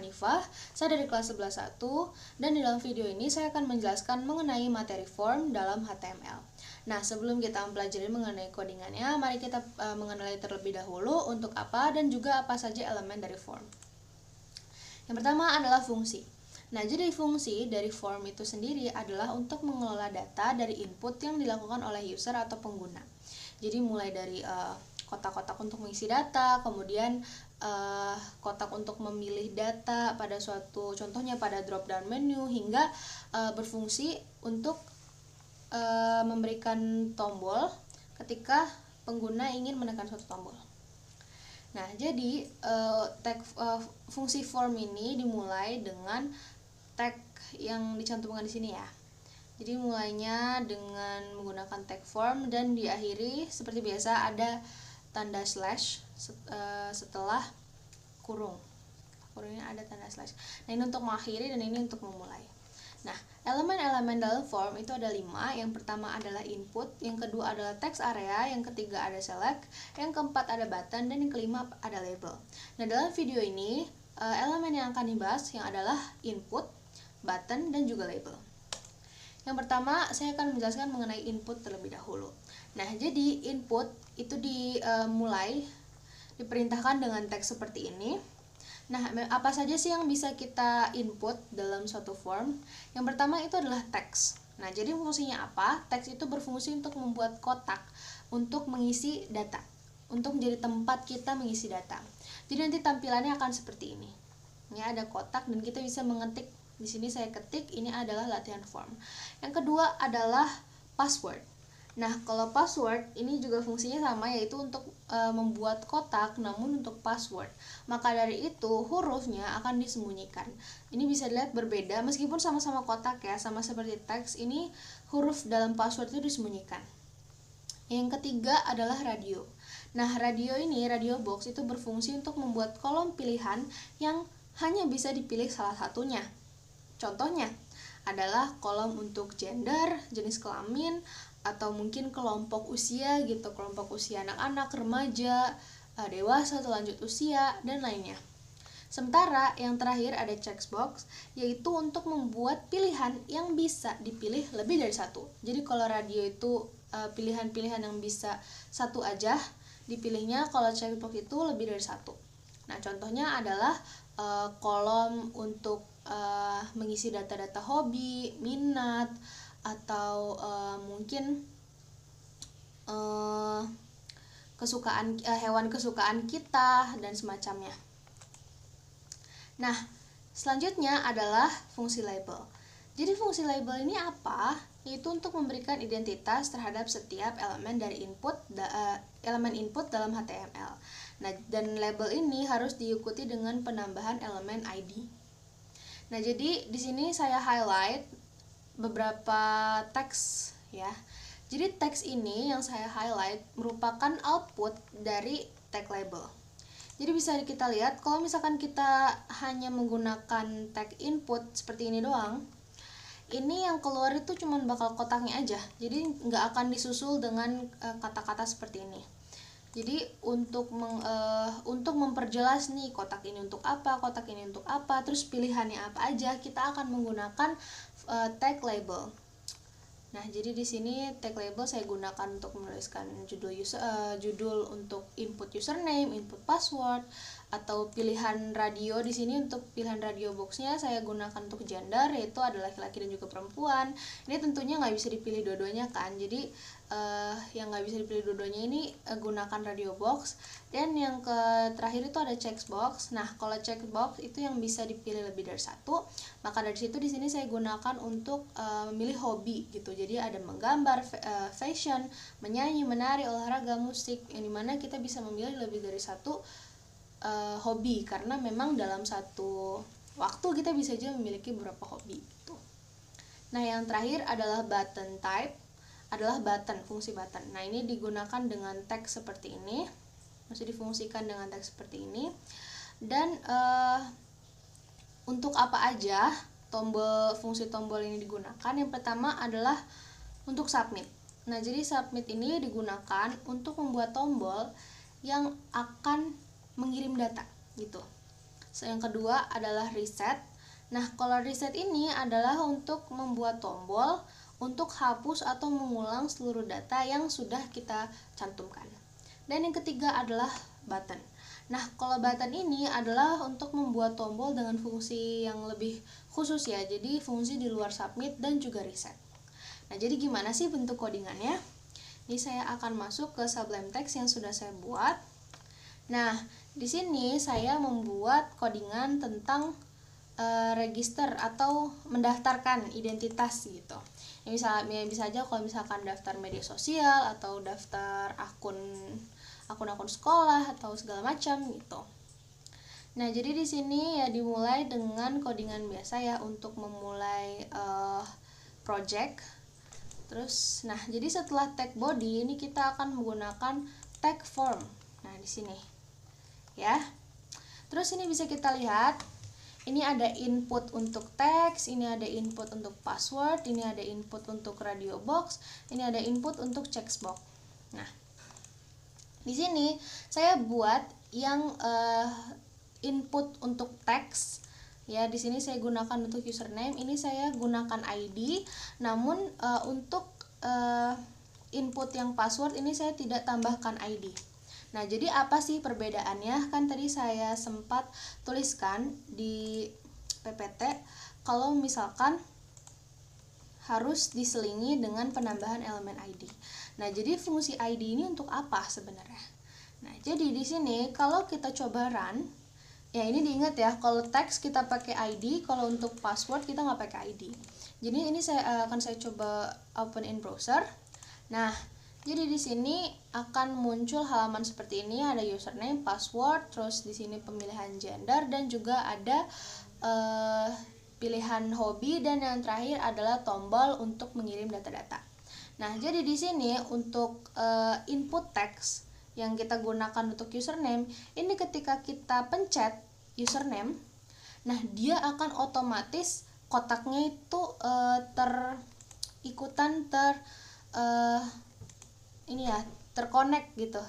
Hanifah, saya dari kelas 11.1, dan di dalam video ini saya akan menjelaskan mengenai materi form dalam HTML. Nah, sebelum kita mempelajari mengenai codingannya, mari kita mengenali terlebih dahulu untuk apa dan juga apa saja elemen dari form. Yang pertama adalah fungsi. Nah, jadi fungsi dari form itu sendiri adalah untuk mengelola data dari input yang dilakukan oleh user atau pengguna. Jadi mulai dari kotak-kotak untuk mengisi data, kemudian kotak untuk memilih data pada suatu, contohnya pada drop down menu, hingga berfungsi untuk memberikan tombol ketika pengguna ingin menekan suatu tombol. Nah, jadi fungsi form ini dimulai dengan tag yang dicantumkan di sini ya. Jadi mulainya dengan menggunakan tag form dan diakhiri seperti biasa ada tanda slash setelah kurung. Kurungnya ada tanda slash. Nah, ini untuk mengakhiri dan ini untuk memulai. Nah, elemen-elemen dalam form itu ada 5. Yang pertama adalah input, yang kedua adalah text area, yang ketiga ada select, yang keempat ada button, dan yang kelima ada label. Nah, dalam video ini elemen yang akan dibahas yang adalah input, button, dan juga label. Yang pertama, saya akan menjelaskan mengenai input terlebih dahulu. Nah, jadi input itu diperintahkan dengan teks seperti ini. Nah, apa saja sih yang bisa kita input dalam suatu form? Yang pertama itu adalah teks. Nah, jadi fungsinya apa? Teks itu berfungsi untuk membuat kotak untuk mengisi data, untuk menjadi tempat kita mengisi data. Jadi nanti tampilannya akan seperti ini. Ini ada kotak dan kita bisa mengetik. Di sini saya ketik, ini adalah latihan form. Yang kedua adalah password. Nah, kalau password ini juga fungsinya sama, yaitu untuk membuat kotak namun untuk password. Maka dari itu hurufnya akan disembunyikan. Ini bisa dilihat berbeda meskipun sama-sama kotak ya, sama seperti teks, ini huruf dalam password itu disembunyikan. Yang ketiga adalah radio. Nah, radio box itu berfungsi untuk membuat kolom pilihan yang hanya bisa dipilih salah satunya. Contohnya adalah kolom untuk gender, jenis kelamin, atau mungkin kelompok usia gitu, kelompok usia anak-anak, remaja, dewasa atau lanjut usia, dan lainnya. Sementara yang terakhir ada checkbox, yaitu untuk membuat pilihan yang bisa dipilih lebih dari satu. Jadi kalau radio itu pilihan-pilihan yang bisa satu aja dipilihnya, kalau checkbox itu lebih dari satu. Nah, contohnya adalah kolom untuk mengisi data-data hobi, minat, atau mungkin kesukaan hewan kesukaan kita dan semacamnya. Nah, selanjutnya adalah fungsi label. Jadi fungsi label ini apa? Yaitu untuk memberikan identitas terhadap setiap elemen dari elemen input dalam HTML. Nah, dan label ini harus diikuti dengan penambahan elemen ID. Nah, jadi di sini saya highlight beberapa teks ya. Jadi teks ini yang saya highlight merupakan output dari tag label. Jadi bisa kita lihat kalau misalkan kita hanya menggunakan tag input seperti ini doang, ini yang keluar itu cuma bakal kotaknya aja. Jadi nggak akan disusul dengan kata-kata seperti ini. Jadi untuk memperjelas nih kotak ini untuk apa, terus pilihannya apa aja, kita akan menggunakan tag label. Nah, jadi di sini tag label saya gunakan untuk menuliskan judul untuk input username, input password, atau pilihan radio. Di sini untuk pilihan radio boxnya saya gunakan untuk gender, yaitu adalah laki-laki dan juga perempuan. Ini tentunya nggak bisa dipilih dua-duanya kan, jadi yang nggak bisa dipilih dua-duanya ini gunakan radio box. Dan yang terakhir itu ada checkbox. Nah, kalau checkbox itu yang bisa dipilih lebih dari satu, maka dari situ di sini saya gunakan untuk memilih hobi gitu. Jadi ada menggambar, fashion, menyanyi, menari, olahraga, musik, yang dimana kita bisa memilih lebih dari satu hobi, karena memang dalam satu waktu kita bisa aja memiliki beberapa hobi gitu. Nah, yang terakhir adalah button type, adalah button, fungsi button. Nah, ini digunakan dengan teks seperti ini, masih difungsikan dengan teks seperti ini. Dan untuk apa aja fungsi tombol ini digunakan? Yang pertama adalah untuk submit. Nah, jadi submit ini digunakan untuk membuat tombol yang akan mengirim data gitu. Yang kedua adalah reset. Nah, kalau reset ini adalah untuk membuat tombol untuk hapus atau mengulang seluruh data yang sudah kita cantumkan. Dan yang ketiga adalah button. Nah, kalau button ini adalah untuk membuat tombol dengan fungsi yang lebih khusus ya. Jadi fungsi di luar submit dan juga reset. Nah, jadi gimana sih bentuk codingannya? Ini saya akan masuk ke Sublime Text yang sudah saya buat. Nah, di sini saya membuat codingan tentang register atau mendaftarkan identitas gitu. Ya, bisa aja kalau misalkan daftar media sosial atau daftar akun-akun sekolah atau segala macam gitu. Nah, jadi di sini ya dimulai dengan codingan biasa ya untuk memulai project. Terus, nah jadi setelah tag body ini kita akan menggunakan tag form. Nah, di sini ya. Terus ini bisa kita lihat, ini ada input untuk teks, ini ada input untuk password, ini ada input untuk radio box, ini ada input untuk checkbox. Nah, di sini saya buat yang input untuk teks. Ya, di sini saya gunakan untuk username, ini saya gunakan ID. Namun untuk input yang password ini saya tidak tambahkan ID. Nah, jadi apa sih perbedaannya? Kan tadi saya sempat tuliskan di PPT kalau misalkan harus diselingi dengan penambahan elemen ID. Nah, jadi fungsi ID ini untuk apa sebenarnya? Nah, jadi di sini kalau kita coba run, ya ini diingat ya, kalau teks kita pakai ID, kalau untuk password kita nggak pakai ID. Jadi ini saya coba open in browser. Nah, jadi di sini akan muncul halaman seperti ini, ada username, password, terus di sini pemilihan gender dan juga ada pilihan hobi, dan yang terakhir adalah tombol untuk mengirim data-data. Nah, jadi di sini untuk input teks yang kita gunakan untuk username, ini ketika kita pencet username, nah dia akan otomatis kotaknya itu terkonek gitu.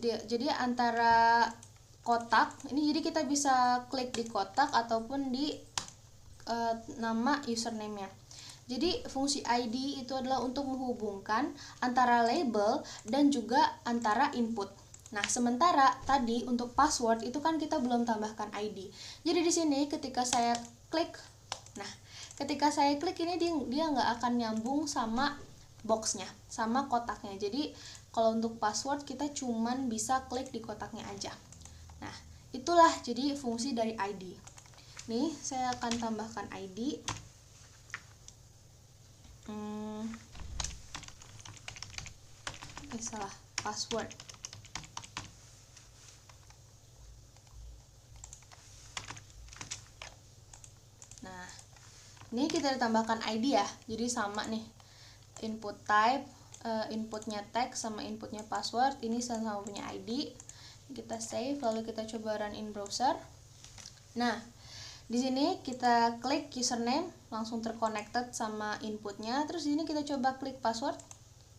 Jadi antara kotak ini, jadi kita bisa klik di kotak ataupun di nama username-nya. Jadi fungsi ID itu adalah untuk menghubungkan antara label dan juga antara input. Nah, sementara tadi untuk password itu kan kita belum tambahkan ID. Jadi di sini ketika saya klik, ini dia nggak akan nyambung sama boxnya, sama kotaknya. Jadi kalau untuk password kita cuman bisa klik di kotaknya aja. Nah, itulah jadi fungsi dari ID. Nih, saya akan tambahkan ID. Salah, password. Nah, ini kita tambahkan ID ya, jadi sama nih, input type, inputnya teks sama inputnya password, ini sama-sama punya ID. Kita save, lalu kita coba run in browser. Nah, di sini kita klik username, langsung terconnected sama inputnya. Terus di sini kita coba klik password,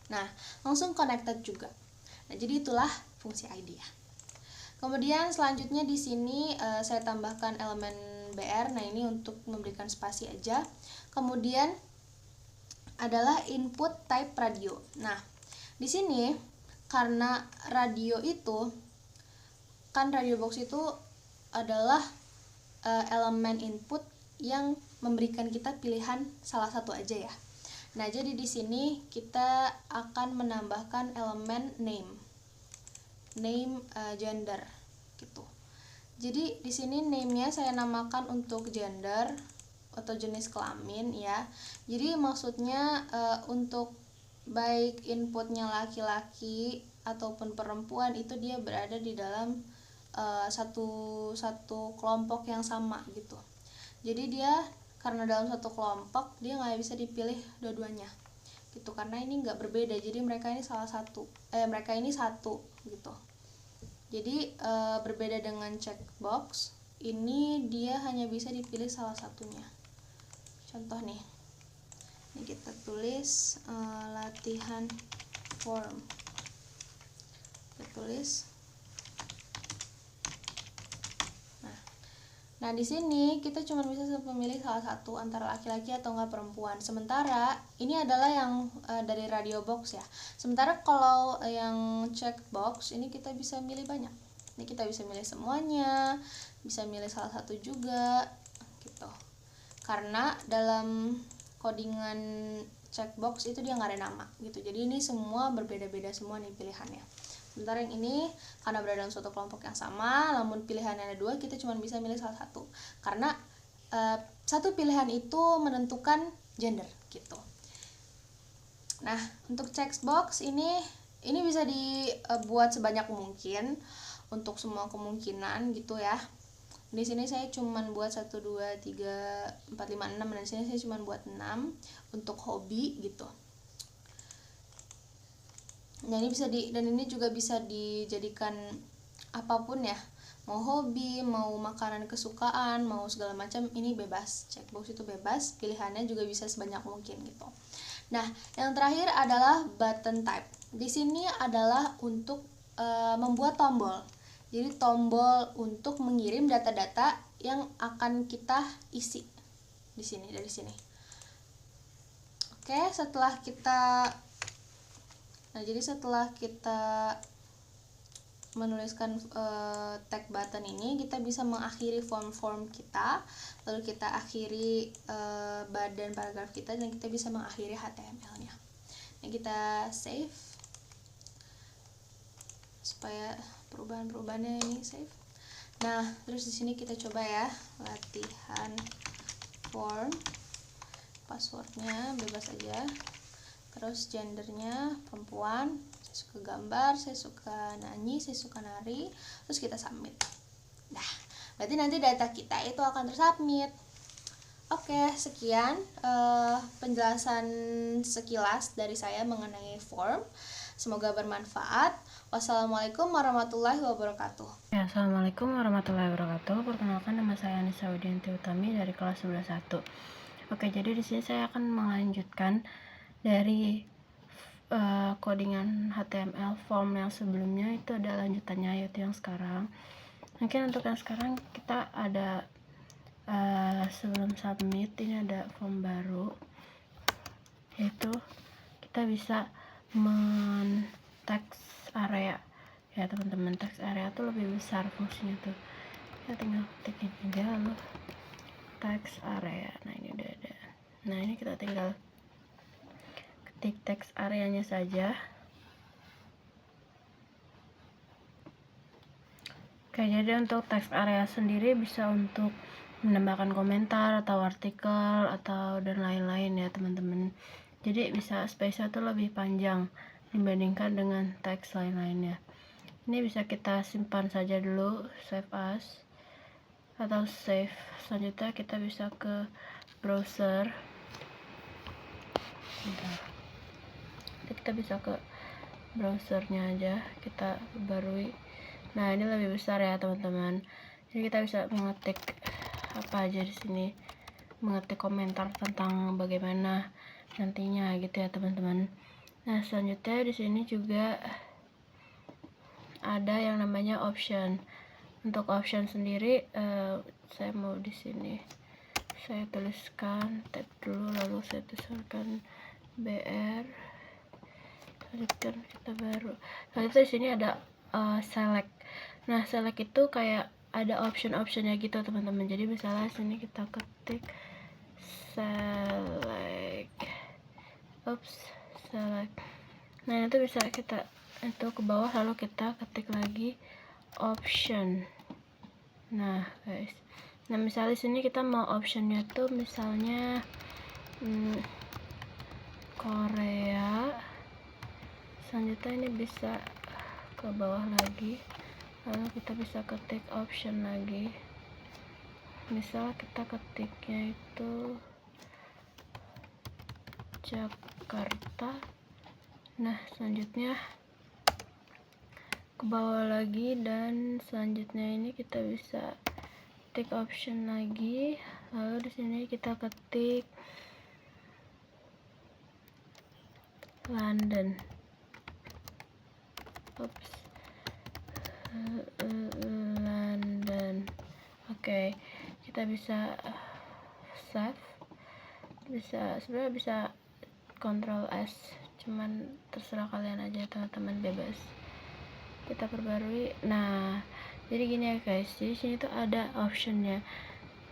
nah langsung connected juga. Nah, jadi itulah fungsi ID ya. Kemudian selanjutnya di sini saya tambahkan elemen BR. Nah, ini untuk memberikan spasi aja. Kemudian adalah input type radio. Nah, di sini karena radio itu kan radio box itu adalah elemen input yang memberikan kita pilihan salah satu aja ya. Nah, jadi di sini kita akan menambahkan elemen name gender gitu. Jadi di sini name-nya saya namakan untuk gender atau jenis kelamin ya. Jadi maksudnya untuk baik inputnya laki-laki ataupun perempuan itu dia berada di dalam satu kelompok yang sama gitu. Jadi dia karena dalam satu kelompok dia nggak bisa dipilih dua-duanya gitu, karena ini nggak berbeda. Jadi mereka ini satu gitu. Jadi berbeda dengan checkbox, ini dia hanya bisa dipilih salah satunya. Contoh nih, ini kita tulis latihan form, kita tulis. Nah, Nah, di sini kita cuma bisa memilih salah satu antara laki-laki atau enggak perempuan. Sementara ini adalah yang dari radio box ya. Sementara kalau yang checkbox ini kita bisa milih banyak. Ini kita bisa milih semuanya, bisa milih salah satu juga gitu. Karena dalam codingan checkbox itu dia nggak ada nama gitu. Jadi ini semua berbeda-beda semua nih pilihannya. Sementara yang ini karena berada dalam suatu kelompok yang sama, namun pilihannya ada 2, kita cuma bisa milih salah satu. Karena satu pilihan itu menentukan gender gitu. Nah, untuk checkbox ini bisa dibuat sebanyak mungkin untuk semua kemungkinan gitu ya. Di sini saya cuma buat 1 2 3 4 5 6 dan di sini saya cuma buat 6 untuk hobi gitu. Nah, ini dan ini juga bisa dijadikan apapun ya, mau hobi, mau makanan kesukaan, mau segala macam, ini bebas. Checkbox itu bebas, pilihannya juga bisa sebanyak mungkin gitu. Nah, yang terakhir adalah button type. Di sini adalah untuk membuat tombol. Jadi tombol untuk mengirim data-data yang akan kita isi di sini, dari sini. Oke, setelah kita menuliskan tag button ini, kita bisa mengakhiri form kita, lalu kita akhiri badan paragraf kita, dan kita bisa mengakhiri HTML-nya. Nah, kita save supaya perubahan-perubahannya ini save. Nah, terus di sini kita coba ya, latihan form, passwordnya bebas aja. Terus gendernya perempuan, saya suka gambar, saya suka nyanyi, saya suka nari, terus kita submit. Nah, berarti nanti data kita itu akan tersubmit. Oke, sekian penjelasan sekilas dari saya mengenai form. Semoga bermanfaat. Wassalamualaikum warahmatullahi wabarakatuh. Ya, assalamualaikum warahmatullahi wabarakatuh. Perkenalkan, nama saya Anissa Widianti Utami dari kelas 11-1. Oke, jadi di sini saya akan melanjutkan dari codingan HTML form yang sebelumnya, itu ada lanjutannya, yaitu yang sekarang. Mungkin untuk yang sekarang kita ada sebelum submit ini ada form baru, yaitu kita bisa text area ya teman-teman. Text area tuh lebih besar fungsinya tuh, ya tinggal ketikin aja lalu text area. Nah, ini udah ada. Nah, ini kita tinggal ketik text areanya saja. Oke, jadi untuk text area sendiri bisa untuk menambahkan komentar atau artikel atau dan lain-lain ya teman-teman. Jadi bisa space-nya tuh lebih panjang dibandingkan dengan teks lain-lainnya. Ini bisa kita simpan saja dulu, save as atau save. Selanjutnya kita bisa ke browser. Kita bisa ke browsernya aja, kita barui. Nah, ini lebih besar ya teman-teman. Jadi kita bisa mengetik apa aja di sini, mengetik komentar tentang bagaimana nantinya gitu ya teman-teman. Nah, selanjutnya di sini juga ada yang namanya option. Untuk option sendiri saya mau di sini saya tuliskan tab dulu, lalu saya tuliskan BR, lanjutkan kita baru. Selanjutnya di sini ada select. Nah, select itu kayak ada option-optionnya gitu teman-teman. Jadi misalnya sini kita ketik select, select. Nah, itu bisa kita itu ke bawah, lalu kita ketik lagi option. Nah, guys, nah misalnya sini kita mau optionnya tuh misalnya Korea. Selanjutnya ini bisa ke bawah lagi, lalu kita bisa ketik option lagi. Misal kita ketiknya itu Jakarta. Nah, selanjutnya ke bawah lagi, dan selanjutnya ini kita bisa ketik option lagi, lalu di sini kita ketik London. London. Oke. kita bisa save, sebenarnya bisa Ctrl S, cuman terserah kalian aja teman-teman, bebas. Kita perbarui. Nah, jadi gini ya guys, jadi sini tuh ada optionnya.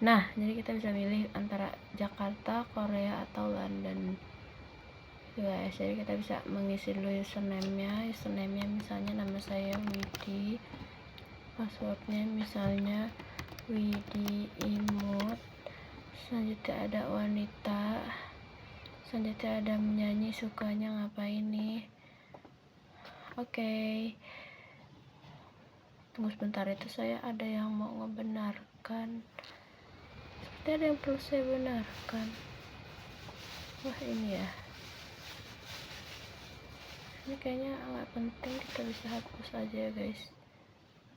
Nah, jadi kita bisa milih antara Jakarta, Korea, atau London. Guys, jadi kita bisa mengisi dulu username-nya misalnya nama saya Widi, passwordnya misalnya Widi Imut, selanjutnya ada wanita, selanjutnya ada menyanyi, sukanya ngapain nih. Oke. Tunggu sebentar, itu saya ada yang mau ngebenarkan, seperti ada yang perlu saya benarkan. Wah, ini ya, ini kayaknya nggak penting, kita bisa hapus aja ya guys,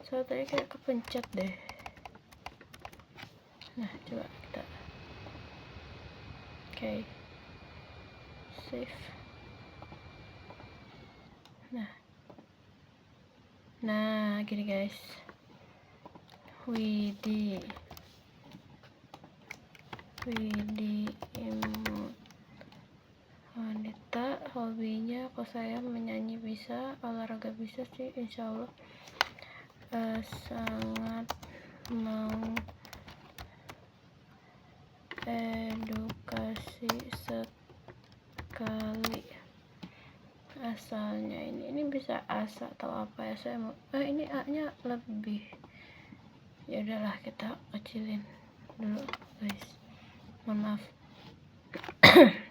soalnya tadi kayak kepencet deh. Nah, coba kita save. Nah gini guys, Widi Imut, wanita, hobinya kok saya menyanyi bisa, olahraga bisa sih insya Allah, sangat mau edukasi sekali, asalnya ini bisa asa atau apa ya, saya mau ini A nya lebih, ya udahlah kita kecilin dulu guys, mohon maaf.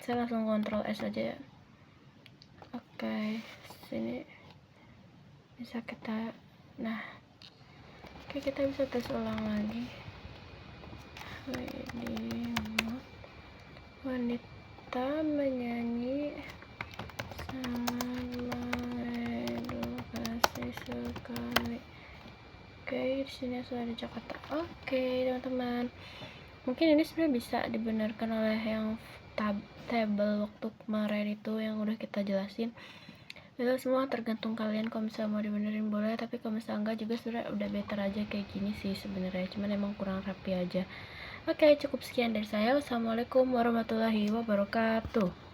Saya langsung Ctrl S aja ya. Oke, sini bisa kita, nah oke, kita bisa tes ulang lagi. Wanita menyanyi sangat mengedukasi sekali. Oke, di sini sudah ada Jakarta. Oke, teman-teman, mungkin ini sebenarnya bisa dibenarkan oleh yang table waktu kemarin itu yang udah kita jelasin. Itu semua tergantung kalian, kalau misalnya mau dibenerin boleh, tapi kalau misalnya enggak juga sebenarnya udah better aja kayak gini sih sebenarnya, cuman emang kurang rapi aja. Oke, cukup sekian dari saya. Wassalamualaikum warahmatullahi wabarakatuh.